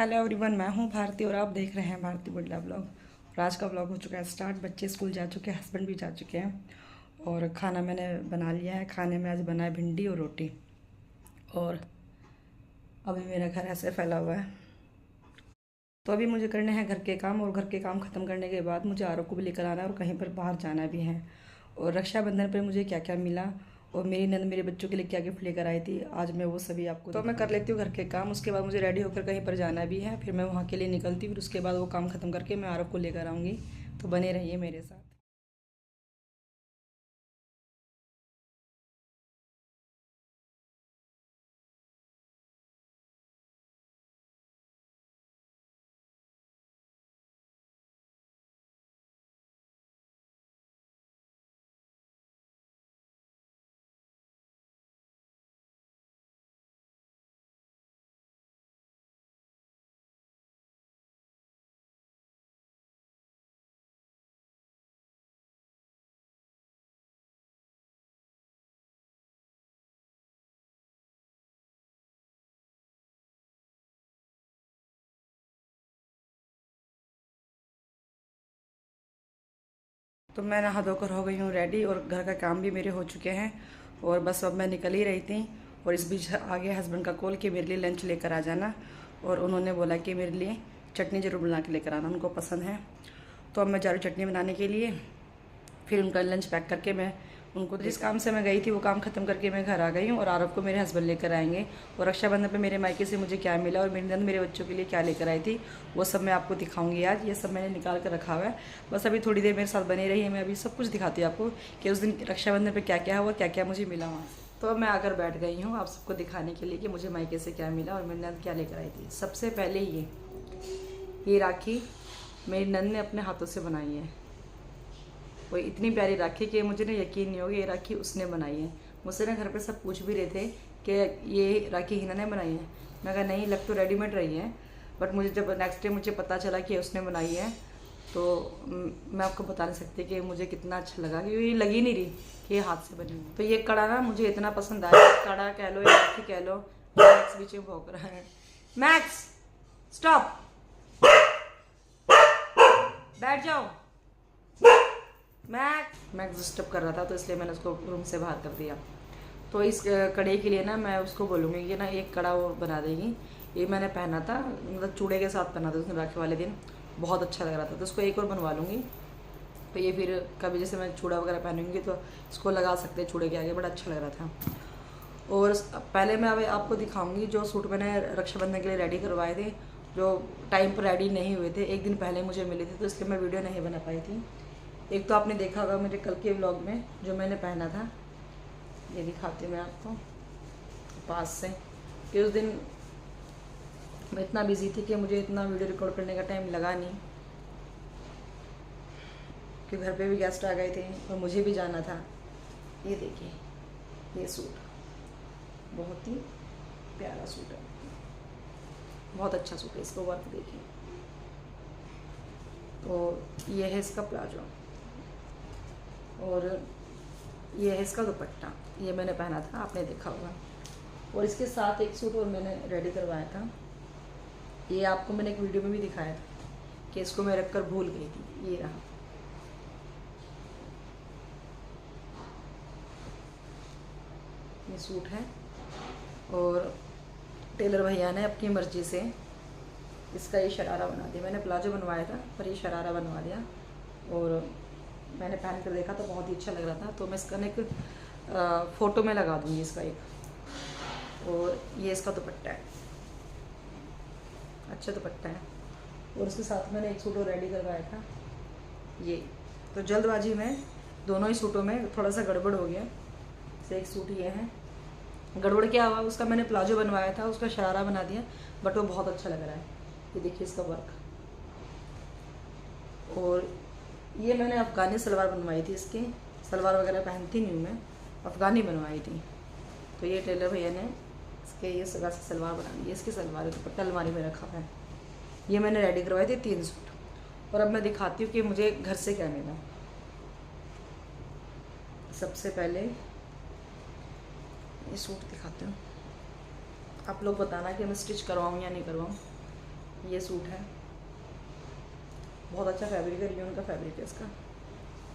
Hello everyone, मैं हूं भारती और आप देख रहे हैं भारती बुल्ला ब्लॉग। और आज का ब्लॉग हो चुका है स्टार्ट। बच्चे स्कूल जा चुके हैं, हस्बैंड भी जा चुके हैं और खाना मैंने बना लिया है। खाने में आज बना है भिंडी और रोटी। और अभी मेरा घर ऐसे फैला हुआ है, तो अभी मुझे करने हैं घर के काम। और घर के काम ख़त्म करने के बाद मुझे आरव को भी लेकर आना है और कहीं पर बाहर जाना भी है। और रक्षाबंधन पर मुझे क्या क्या मिला और मेरी नंद मेरे बच्चों के लिए क्या गिफ्ट लेकर आई थी, आज मैं वो सभी आपको तो मैं कर लेती हूँ घर के काम। उसके बाद मुझे रेडी होकर कहीं पर जाना भी है, फिर मैं वहाँ के लिए निकलती हूँ। फिर उसके बाद वो काम ख़त्म करके मैं आरव को लेकर आऊँगी। तो बने रहिए मेरे साथ। तो मैं नहा धोकर हो गई हूँ रेडी और घर का काम भी मेरे हो चुके हैं। और बस अब मैं निकल ही रही थी और इस बीच आ गया हस्बैंड का कॉल कि मेरे लिए लंच लेकर आ जाना। और उन्होंने बोला कि मेरे लिए चटनी ज़रूर बना के लेकर आना, उनको पसंद है। तो अब मैं जा रही हूँ चटनी बनाने के लिए। फिर उनका लंच पैक करके मैं उनको जिस काम से मैं गई थी वो काम ख़त्म करके मैं घर आ गई हूँ। और आरव को मेरे हस्बैंड लेकर आएंगे। और रक्षाबंधन पे मेरे मायके से मुझे क्या मिला और मेरी नंद मेरे बच्चों के लिए क्या लेकर आई थी वो सब मैं आपको दिखाऊंगी आज। ये सब मैंने निकाल कर रखा हुआ है, बस अभी थोड़ी देर मेरे साथ बनी रही है। मैं अभी सब कुछ दिखाती हूँ आपको कि उस दिन रक्षाबंधन पर क्या क्या हुआ, क्या क्या मुझे मिला वहाँ से। तो अब मैं आकर बैठ गई हूँ आप सबको दिखाने के लिए कि मुझे मायके से क्या मिला और मेरी नंद क्या लेकर आई थी। सबसे पहले ये राखी मेरी नंद ने अपने हाथों से बनाई है। वो इतनी प्यारी राखी कि मुझे ना यकीन नहीं होगा ये राखी उसने बनाई है। मुझसे ना घर पे सब पूछ भी रहे थे कि ये राखी हिना ने बनाई है। मैं कहा नहीं, लग तो रेडीमेड रही है, बट मुझे जब नेक्स्ट डे मुझे पता चला कि उसने बनाई है तो मैं आपको बता नहीं सकती कि मुझे कितना अच्छा लगा, क्योंकि ये लगी नहीं रही कि ये हाथ से बनी है। तो ये कड़ा ना मुझे इतना पसंद आया, कड़ा कह लो या राखी कह लो। मैक्स बीच में भौंक रहा है। मैक्स स्टॉप, बैठ जाओ। मैक्स डिस्टर्ब कर रहा था तो इसलिए मैंने उसको रूम से बाहर कर दिया। तो इस कड़े के लिए ना मैं उसको बोलूँगी कि ना एक कड़ा और बना देगी। ये मैंने पहना था, मतलब चूड़े के साथ पहना था उसने राखी वाले दिन, बहुत अच्छा लग रहा था। तो उसको एक और बनवा लूँगी। तो ये फिर कभी जैसे मैं चूड़ा वगैरह पहनूंगी तो इसको लगा सकते हैं चूड़े के आगे, बड़ा अच्छा लग रहा था। और पहले मैं अब आपको दिखाऊंगी जो सूट मैंने रक्षाबंधन के लिए रेडी करवाए थे, जो टाइम पर रेडी नहीं हुए थे, एक दिन पहले मुझे मिले थे, तो इसलिए मैं वीडियो नहीं बना पाई थी। एक तो आपने देखा होगा मेरे कल के व्लॉग में जो मैंने पहना था, ये दिखाती हूँ मैं आपको पास से, कि उस दिन मैं इतना बिजी थी कि मुझे इतना वीडियो रिकॉर्ड करने का टाइम लगा नहीं, कि घर पे भी गेस्ट आ गए थे और मुझे भी जाना था। ये देखिए, ये सूट बहुत ही प्यारा सूट है, बहुत अच्छा सूट है। इसको वर्क देखिए। तो ये है इसका प्लाजो और ये है इसका दुपट्टा, ये मैंने पहना था, आपने देखा होगा। और इसके साथ एक सूट और मैंने रेडी करवाया था, ये आपको मैंने एक वीडियो में भी दिखाया था कि इसको मैं रखकर भूल गई थी। ये रहा, ये सूट है। और टेलर भैया ने अपनी मर्जी से इसका ये शरारा बना दिया। मैंने प्लाजो बनवाया था पर ये शरारा बनवा दिया और मैंने पहन कर देखा तो बहुत ही अच्छा लग रहा था। तो मैं इसका एक फ़ोटो में लगा दूँगी इसका एक। और ये इसका दुपट्टा है, अच्छा दुपट्टा है। और उसके साथ मैंने एक सूट और रेडी करवाया था ये। तो जल्दबाजी में दोनों ही सूटों में थोड़ा सा गड़बड़ हो गया। से एक सूट ये है, गड़बड़ क्या हुआ, उसका मैंने प्लाजो बनवाया था, उसका शरारा बना दिया, बट वो बहुत अच्छा लग रहा है। ये देखिए इसका वर्क। और ये मैंने अफ़गानी सलवार बनवाई थी, इसकी सलवार वगैरह पहनती नहीं हूँ मैं, अफ़गानी बनवाई थी। तो ये टेलर भैया ने इसके ये सलवार बना दी। इसकी सलवार दुपट्टा अलमारी में रखा है। ये मैंने रेडी करवाए थे 3 सूट। और अब मैं दिखाती हूँ कि मुझे घर से क्या मिला। सबसे पहले ये सूट दिखाती हूँ, आप लोग बताना कि मैं स्टिच करवाऊँ या नहीं करवाऊँ। ये सूट है, बहुत अच्छा फैब्रिक है, रियोन का फैब्रिक है इसका।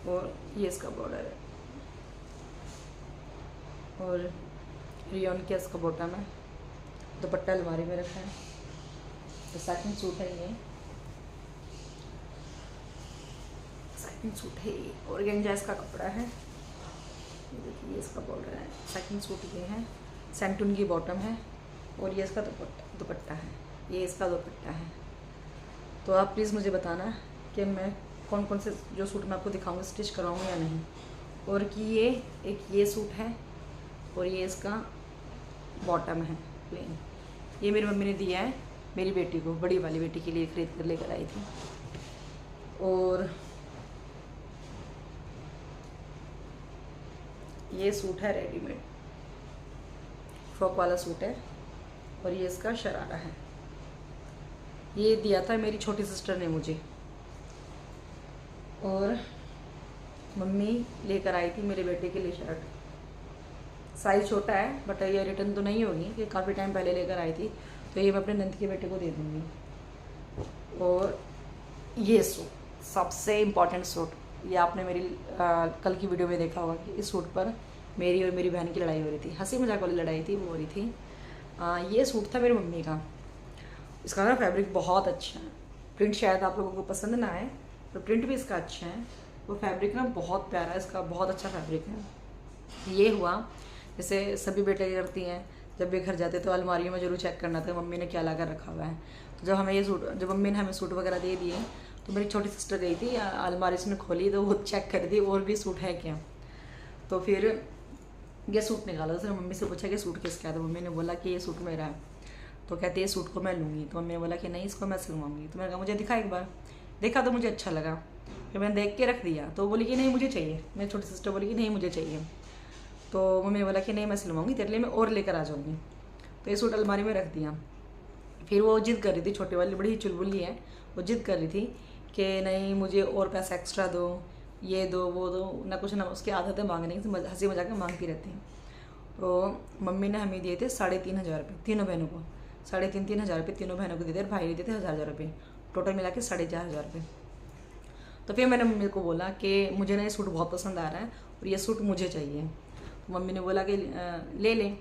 और ये इसका बॉर्डर है और रियोन के इसका बॉटम है। दुपट्टा अलमारी में रखा है। तो सेकंड सूट है ये, सेकंड सूट है ये। ऑर्गेन्जा इसका कपड़ा है। ये देखिए ये इसका बॉर्डर है। सेकंड सूट ये है, सैंटून की बॉटम है और ये इसका दुपट्टा है। ये इसका दुपट्टा है। तो आप प्लीज़ मुझे बताना कि मैं कौन कौन से जो सूट मैं आपको दिखाऊंगी स्टिच कराऊंगी या नहीं। और कि ये एक ये सूट है और ये इसका बॉटम है प्लेन। ये मेरी मम्मी ने दिया है मेरी बेटी को, बड़ी वाली बेटी के लिए खरीद कर लेकर आई थी। और ये सूट है रेडीमेड, फ्रॉक वाला सूट है और ये इसका शरारा है। ये दिया था मेरी छोटी सिस्टर ने मुझे। और मम्मी लेकर आई थी मेरे बेटे के लिए शर्ट। साइज़ छोटा है बट ये रिटर्न तो नहीं होगी, ये काफ़ी टाइम पहले लेकर आई थी, तो ये मैं अपने नंद के बेटे को दे दूँगी। और ये सूट सबसे इम्पॉर्टेंट सूट, ये आपने मेरी कल की वीडियो में देखा होगा कि इस सूट पर मेरी और मेरी बहन की लड़ाई हो रही थी, हंसी मजाक वाली लड़ाई थी, वो हो रही थी। ये सूट था मेरी मम्मी का। इसका ना फैब्रिक बहुत अच्छा है। प्रिंट शायद आप लोगों को पसंद ना आए, तो प्रिंट भी इसका अच्छा है। वो फैब्रिक ना बहुत प्यारा है, इसका बहुत अच्छा फैब्रिक है। ये हुआ जैसे सभी बेटे करती हैं, जब भी घर जाते तो अलमारियों में जरूर चेक करना था मम्मी ने क्या ला कर रखा हुआ है। तो जब हमें ये सूट, जब मम्मी ने हमें सूट वगैरह दे दिए तो मेरी छोटी सिस्टर गई थी अलमारी से खोली तो वो चेक कर दी और भी सूट है क्या। तो फिर ये सूट निकाला, उसने मम्मी से पूछा कि सूट किसका है, तो मम्मी ने बोला कि ये सूट मेरा है। तो कहती है सूट को मैं लूँगी, तो मम्मी ने बोला कि नहीं इसको मैं सिलवाऊंगी। तो मैंने कहा मुझे दिखा एक बार। देखा तो मुझे अच्छा लगा, फिर मैंने देख के रख दिया। तो बोली कि नहीं मुझे चाहिए, मेरी छोटी सिस्टर बोली कि नहीं मुझे चाहिए। तो मम्मी ने बोला कि नहीं मैं सिलवाऊंगी तेरे लिए, मैं और लेकर आ जाऊँगी। तो ये सूट अलमारी में रख दिया। फिर वो जिद कर रही थी, छोटी वाली बड़ी ही चुलबुली है, वो जिद कर रही थी कि नहीं मुझे और पैसा एक्स्ट्रा दो, ये दो वो दो, ना कुछ ना उसकी आदत है मांगने की, हंसी मजाक में मांगती रहती हैं। तो मम्मी ने हमें दिए थे 3,500 रुपये तीनों बहनों को, 3,500 रुपये तीनों बहनों को दिए थे, और भाई ने दिए थे 1,000 रुपये, टोटल मिला के 4,500 रुपये। तो फिर मैंने मम्मी को बोला कि मुझे ना ये सूट बहुत पसंद आ रहा है और ये सूट मुझे चाहिए। तो मम्मी ने बोला कि ले लें,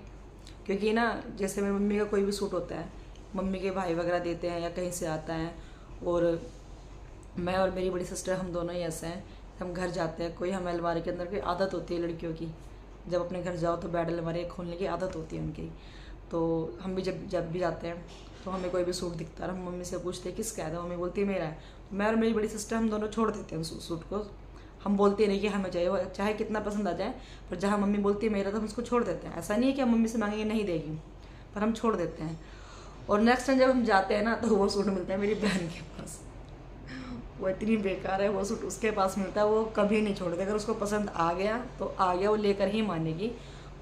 क्योंकि ना जैसे मेरी मम्मी का कोई भी सूट होता है मम्मी के भाई वगैरह देते हैं या कहीं से आता है, और मैं और मेरी बड़ी सिस्टर हम दोनों ही ऐसे हैं, हम घर जाते हैं कोई हमें अलमारी के अंदर की आदत होती है लड़कियों की, जब अपने घर जाओ तो बेड अलमारी खोलने की आदत होती है उनकी। तो हम भी जब भी जाते हैं तो हमें कोई भी सूट दिखता है, हम मम्मी से पूछते हैं किसका है, तो मम्मी बोलती है मेरा है। तो मैं और मेरी बड़ी सिस्टर हम दोनों छोड़ देते हैं उस सूट को, हम बोलते नहीं कि हमें चाहिए, वो चाहे कितना पसंद आ जाए, पर जहाँ मम्मी बोलती है मेरा तो हम उसको छोड़ देते हैं। ऐसा नहीं है कि हम मम्मी से मांगेंगे नहीं देगी, पर हम छोड़ देते हैं। और नेक्स्ट टाइम जब हम जाते हैं ना तो वो सूट मिलता है मेरी बहन के पास, वो इतनी बेकार है, वो सूट उसके पास मिलता है, वो कभी नहीं छोड़ते। अगर उसको पसंद आ गया तो आ गया, वो लेकर ही मानेगी,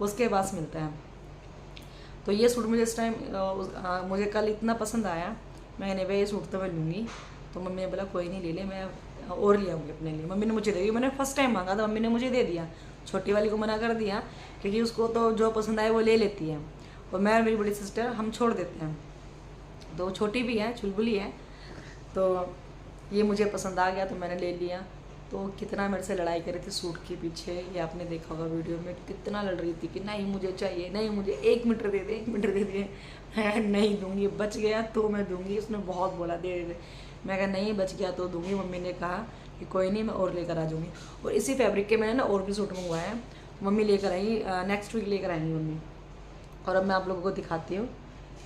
उसके पास मिलता है। तो ये सूट मुझे इस टाइम मुझे कल इतना पसंद आया, मैंने भाई ये सूट तो मैं लूँगी। तो मम्मी ने बोला कोई नहीं ले ले, मैं और ले आऊँगी अपने लिए। मम्मी ने मुझे दे दी, मैंने फर्स्ट टाइम मांगा था, मम्मी ने मुझे दे दिया। छोटी वाली को मना कर दिया क्योंकि उसको तो जो पसंद आए वो ले लेती है, और मैं और मेरी बड़ी सिस्टर हम छोड़ देते हैं। तो छोटी भी है, चुलबुली है, तो ये मुझे पसंद आ गया तो मैंने ले लिया। तो कितना मेरे से लड़ाई कर रही थी सूट के पीछे, ये आपने देखा होगा वीडियो में, कितना लड़ रही थी कि नहीं मुझे चाहिए, नहीं मुझे 1 मीटर दे दे, 1 मीटर दे दिए, मैं नहीं दूंगी, बच गया तो मैं दूंगी। उसने बहुत बोला दे दे, मैं कहा नहीं बच गया तो दूंगी। मम्मी ने कहा कि कोई नहीं मैं और लेकर आ जाऊँगी। और इसी फैब्रिक के मैंने ना और भी सूट मंगवाए हैं, मम्मी लेकर आई, नेक्स्ट वीक लेकर आएंगी मम्मी। और अब मैं आप लोगों को दिखाती हूँ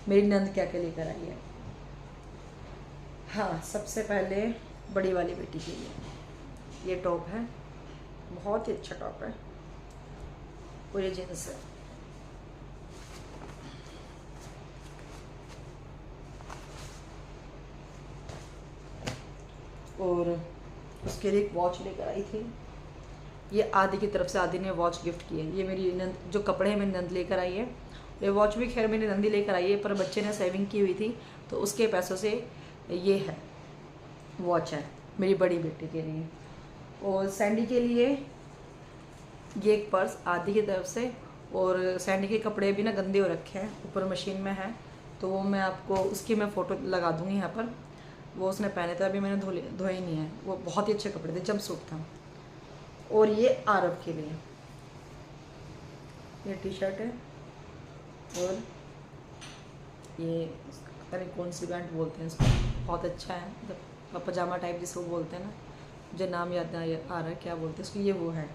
मेरी नंद क्या क्या लेकर आई है। हाँ, सबसे पहले बड़ी वाली बेटी के लिए ये टॉप है, बहुत ही अच्छा टॉप है, और ये जींस है। और उसके लिए एक वॉच लेकर आई थी, ये आदि की तरफ से आदि ने वॉच गिफ्ट की है। ये मेरी नंद, जो कपड़े हैं मेरी नंद लेकर आई है। ये वॉच भी खैर मेरी नंदी लेकर आई है, पर बच्चे ने सेविंग की हुई थी तो उसके पैसों से ये है वॉच है मेरी बड़ी बेटी के लिए। और सैंडी के लिए ये एक पर्स आदि की तरफ से, और सैंडी के कपड़े भी ना गंदे हो रखे हैं, ऊपर मशीन में है तो वो मैं आपको उसकी मैं फ़ोटो लगा दूँगी यहाँ पर। वो उसने पहने थे, अभी मैंने धोए नहीं है। वो बहुत ही अच्छे कपड़े थे, जंप सूट था। और ये आरव के लिए ये टी शर्ट है, और ये अरे कौन सी पैंट बोलते हैं इसको, बहुत अच्छा है, मतलब पजामा टाइप जिसको बोलते हैं ना, मुझे नाम याद नहीं आ रहा है क्या बोलते हैं इसको, ये वो है।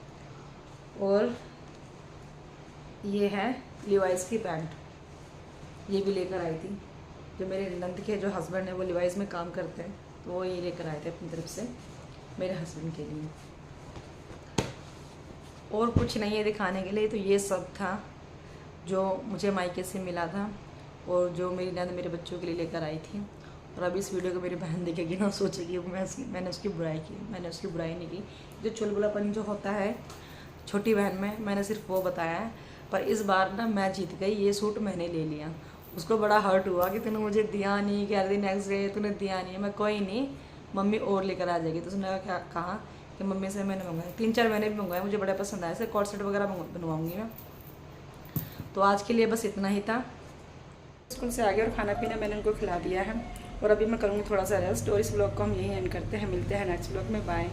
और ये है लिवाइस की पैंट, ये भी लेकर आई थी। जो मेरे नंद के जो हस्बैंड है वो लिवाइस में काम करते हैं, तो वो ये लेकर आए थे अपनी तरफ से मेरे हस्बैंड के लिए। और कुछ नहीं है दिखाने के लिए, तो ये सब था जो मुझे मायके से मिला था और जो मेरी नंद मेरे बच्चों के लिए लेकर आई थी। और अभी इस वीडियो को मेरी बहन देखेगी ना, सोचेगी मैंने उसकी बुराई की। मैंने उसकी बुराई नहीं की। जो चुलबुलापन जो होता है छोटी बहन में, मैंने सिर्फ वो बताया है। पर इस बार ना मैं जीत गई, ये सूट मैंने ले लिया। उसको बड़ा हर्ट हुआ कि तूने मुझे दिया नहीं, कह रही नेक्स्ट डे तूने दिया नहीं। मैं कोई नहीं, मम्मी और लेकर आ जाएगी। तो उसने क्या कहा कि मम्मी से मैंने मंगाए, 3-4 महीने भी मंगवाए, मुझे बड़े पसंद आए। ऐसे कॉर्ड सेट वगैरह बनवाऊँगी मैं। तो आज के लिए बस इतना ही था। स्कूल से आ गया और खाना पीना मैंने उनको खिला दिया है, और अभी मैं करूँगी थोड़ा सा रेस्ट। और इस ब्लॉग को हम यहीं एंड करते हैं। मिलते हैं नेक्स्ट ब्लॉग में, बाय।